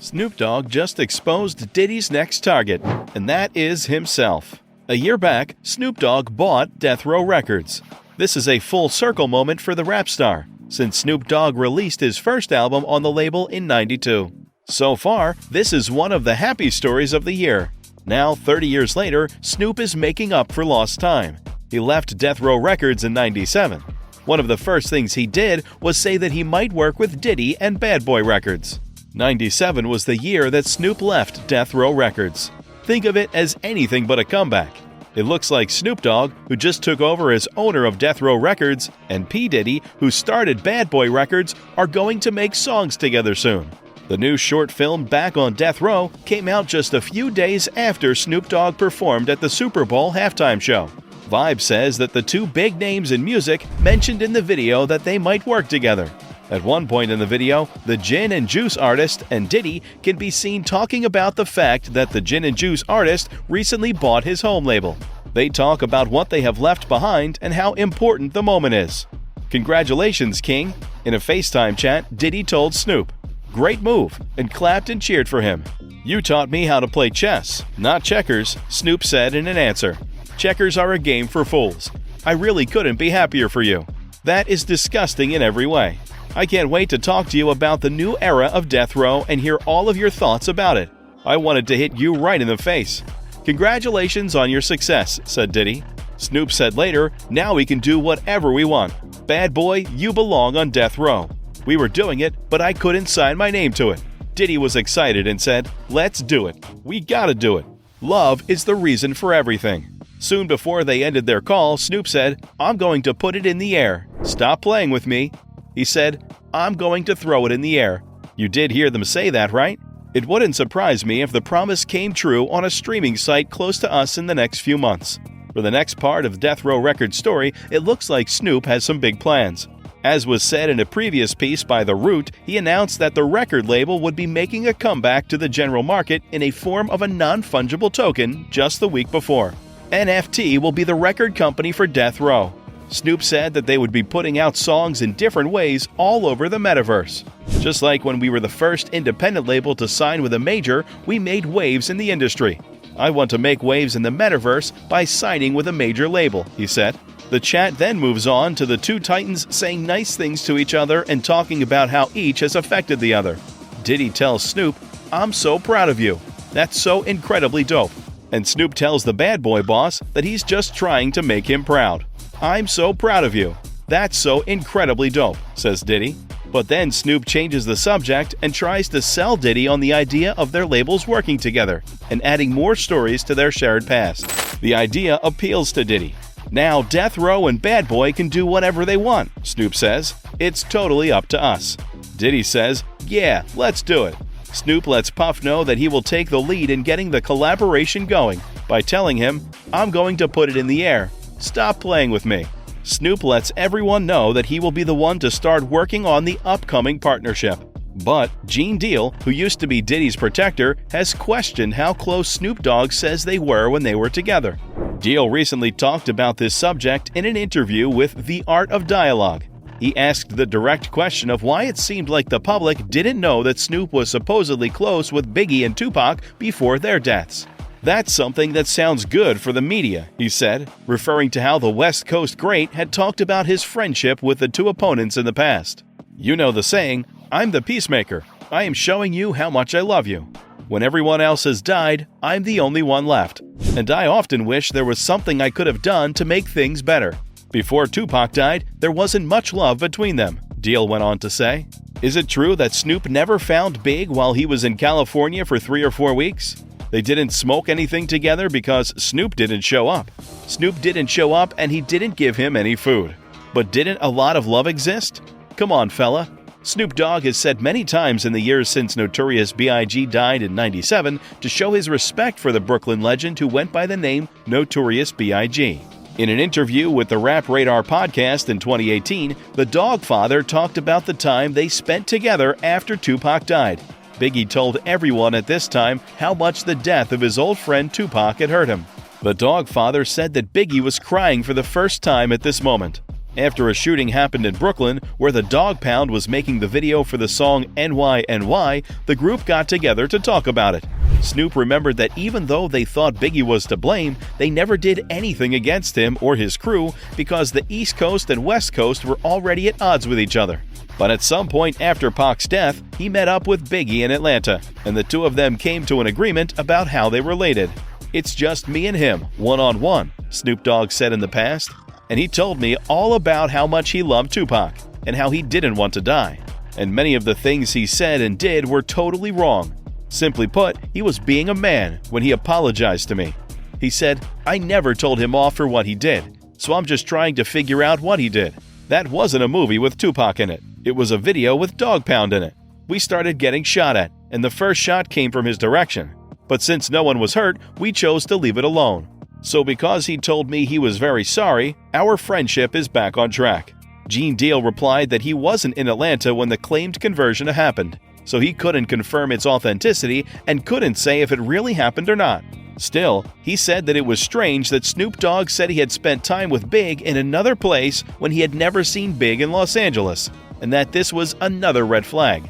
Snoop Dogg just exposed Diddy's next target, and that is himself. A year back, Snoop Dogg bought Death Row Records. This is a full circle moment for the rap star, since Snoop Dogg released his first album on the label in '92. So far, this is one of the happy stories of the year. Now, 30 years later, Snoop is making up for lost time. He left Death Row Records in '97. One of the first things he did was say that he might work with Diddy and Bad Boy Records. '97 was the year that Snoop left Death Row Records. Think of it as anything but a comeback. It looks like Snoop Dogg, who just took over as owner of Death Row Records, and P. Diddy, who started Bad Boy Records, are going to make songs together soon. The new short film Back on Death Row came out just a few days after Snoop Dogg performed at the Super Bowl halftime show. Vibe says that the two big names in music mentioned in the video that they might work together. At one point in the video, the gin and juice artist and Diddy can be seen talking about the fact that the gin and juice artist recently bought his home label. They talk about what they have left behind and how important the moment is. "Congratulations, King." In a FaceTime chat, Diddy told Snoop, "Great move," and clapped and cheered for him. "You taught me how to play chess, not checkers," Snoop said in an answer. "Checkers are a game for fools. I really couldn't be happier for you. That is disgusting in every way. I can't wait to talk to you about the new era of Death Row and hear all of your thoughts about it. I wanted to hit you right in the face. Congratulations on your success," said Diddy. Snoop said later, "Now we can do whatever we want. Bad boy, you belong on Death Row. We were doing it, but I couldn't sign my name to it." Diddy was excited and said, "Let's do it. We gotta do it. Love is the reason for everything." Soon before they ended their call, Snoop said, "I'm going to put it in the air. Stop playing with me." He said, "I'm going to throw it in the air." You did hear them say that, right? It wouldn't surprise me if the promise came true on a streaming site close to us in the next few months. For the next part of Death Row Records' story, it looks like Snoop has some big plans. As was said in a previous piece by The Root, he announced that the record label would be making a comeback to the general market in a form of a non-fungible token just the week before. NFT will be the record company for Death Row. Snoop said that they would be putting out songs in different ways all over the metaverse. "Just like when we were the first independent label to sign with a major, we made waves in the industry. I want to make waves in the metaverse by signing with a major label," he said. The chat then moves on to the two titans saying nice things to each other and talking about how each has affected the other. Diddy tells Snoop, "I'm so proud of you. That's so incredibly dope." And Snoop tells the Bad Boy boss that he's just trying to make him proud. "I'm so proud of you. That's so incredibly dope," says Diddy. But then Snoop changes the subject and tries to sell Diddy on the idea of their labels working together and adding more stories to their shared past. The idea appeals to Diddy. "Now Death Row and Bad Boy can do whatever they want," Snoop says. "It's totally up to us." Diddy says, "Yeah, let's do it." Snoop lets Puff know that he will take the lead in getting the collaboration going by telling him, "I'm going to put it in the air. Stop playing with me." Snoop lets everyone know that he will be the one to start working on the upcoming partnership. But Gene Deal, who used to be Diddy's protector, has questioned how close Snoop Dogg says they were when they were together. Deal recently talked about this subject in an interview with The Art of Dialogue. He asked the direct question of why it seemed like the public didn't know that Snoop was supposedly close with Biggie and Tupac before their deaths. "That's something that sounds good for the media," he said, referring to how the West Coast great had talked about his friendship with the two opponents in the past. "You know the saying, 'I'm the peacemaker. I am showing you how much I love you. When everyone else has died, I'm the only one left. And I often wish there was something I could have done to make things better. Before Tupac died, there wasn't much love between them," Deal went on to say. Is it true that Snoop never found Big while he was in California for 3 or 4 weeks? They didn't smoke anything together because Snoop didn't show up. Snoop didn't show up and he didn't give him any food. But didn't a lot of love exist? Come on, fella. Snoop Dogg has said many times in the years since Notorious B.I.G. died in '97 to show his respect for the Brooklyn legend who went by the name Notorious B.I.G. In an interview with the Rap Radar podcast in 2018, the Dogg father talked about the time they spent together after Tupac died. Biggie told everyone at this time how much the death of his old friend Tupac had hurt him. The Dogg father said that Biggie was crying for the first time at this moment. After a shooting happened in Brooklyn, where the Dog Pound was making the video for the song NYNY, the group got together to talk about it. Snoop remembered that even though they thought Biggie was to blame, they never did anything against him or his crew because the East Coast and West Coast were already at odds with each other. But at some point after Pac's death, he met up with Biggie in Atlanta, and the two of them came to an agreement about how they related. "It's just me and him, one-on-one," Snoop Dogg said in the past. And he told me all about how much he loved Tupac and how he didn't want to die. And many of the things he said and did were totally wrong. Simply put, he was being a man when he apologized to me. He said, "I never told him off for what he did, so I'm just trying to figure out what he did." That wasn't a movie with Tupac in it. It was a video with Dog Pound in it. We started getting shot at, and the first shot came from his direction. But since no one was hurt, we chose to leave it alone. So because he told me he was very sorry, our friendship is back on track. Gene Deal replied that he wasn't in Atlanta when the claimed conversion happened, so he couldn't confirm its authenticity and couldn't say if it really happened or not. Still, he said that it was strange that Snoop Dogg said he had spent time with Big in another place when he had never seen Big in Los Angeles, and that this was another red flag.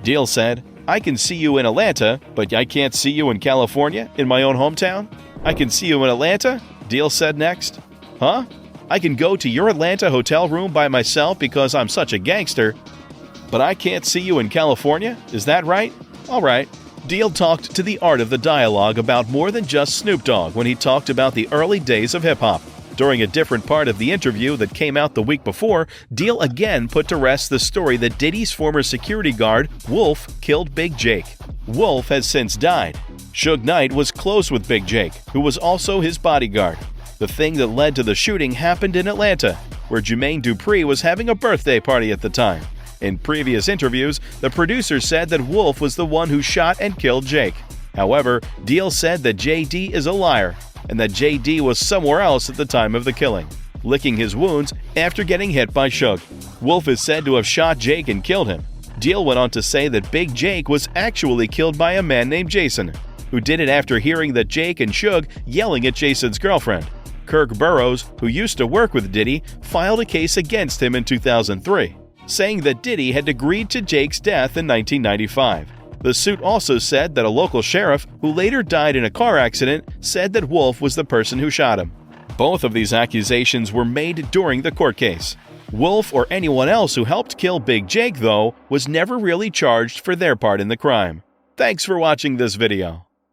Deal said, "I can see you in Atlanta, but I can't see you in California, in my own hometown?" "I can see you in Atlanta?" Deal said next. "Huh? I can go to your Atlanta hotel room by myself because I'm such a gangster, but I can't see you in California? Is that right? All right." Deal talked to the art of the dialogue about more than just Snoop Dogg when he talked about the early days of hip-hop. During a different part of the interview that came out the week before, Deal again put to rest the story that Diddy's former security guard, Wolf, killed Big Jake. Wolf has since died. Suge Knight was close with Big Jake, who was also his bodyguard. The thing that led to the shooting happened in Atlanta, where Jermaine Dupri was having a birthday party at the time. In previous interviews, the producer said that Wolf was the one who shot and killed Jake. However, Deal said that JD is a liar, and that JD was somewhere else at the time of the killing, licking his wounds after getting hit by Suge. Wolf is said to have shot Jake and killed him. Deal went on to say that Big Jake was actually killed by a man named Jason, who did it after hearing that Jake and Suge yelling at Jason's girlfriend. Kirk Burroughs, who used to work with Diddy, filed a case against him in 2003, saying that Diddy had agreed to Jake's death in 1995. The suit also said that a local sheriff, who later died in a car accident, said that Wolf was the person who shot him. Both of these accusations were made during the court case. Wolf or anyone else who helped kill Big Jake, though, was never really charged for their part in the crime. Thanks for watching this video.